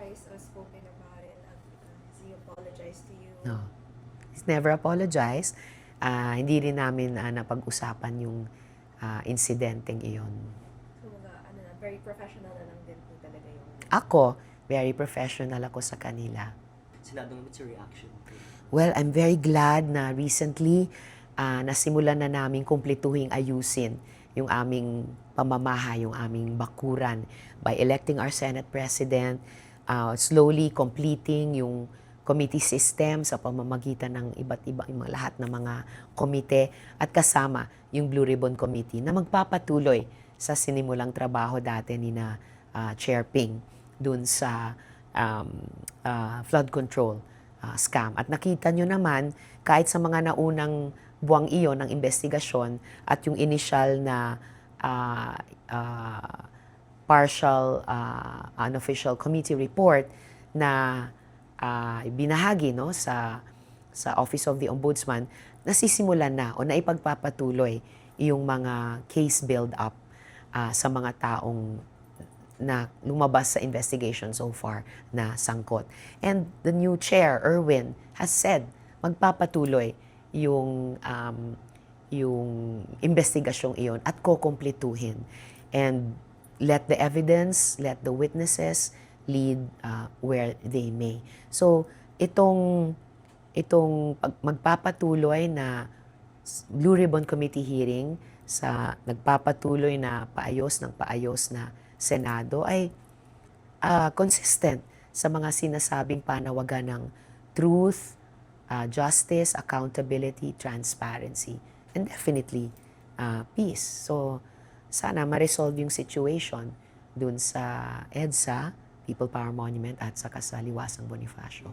guys spoken about it? Has he apologized to you? No. He's never apologized. Hindi rin namin napag-usapan yung insidenteng iyon. So, very professional na lang din po talaga yung... Ako, very professional ako sa kanila. Sinado mo sa reaction? Well, I'm very glad na recently nasimulan na namin kumpletuhin ayusin yung aming pamamaha, yung aming bakuran by electing our Senate President, slowly completing yung committee system sa pamamagitan ng iba't iba yung lahat ng mga komite at kasama yung Blue Ribbon Committee na magpapatuloy sa sinimulang trabaho dati ni na Chair Ping dun sa flood control scam. At nakita nyo naman, kahit sa mga naunang buwang iyon ng investigasyon at yung initial na partial unofficial committee report na binahagi no, sa Office of the Ombudsman, nasisimulan na o naipagpapatuloy yung mga case build-up sa mga taong na lumabas sa investigation so far na sangkot. And the new chair, Erwin, has said magpapatuloy yung investigasyong iyon at kukumpletuhin. And let the evidence, let the witnesses lead where they may. So, itong magpapatuloy na Blue Ribbon Committee hearing sa nagpapatuloy na paayos na Senado ay consistent sa mga sinasabing panawagan ng truth, justice, accountability, transparency, and definitely peace. So, sana ma-resolve yung situation dun sa EDSA, People Power Monument, at saka sa Liwasang Bonifacio.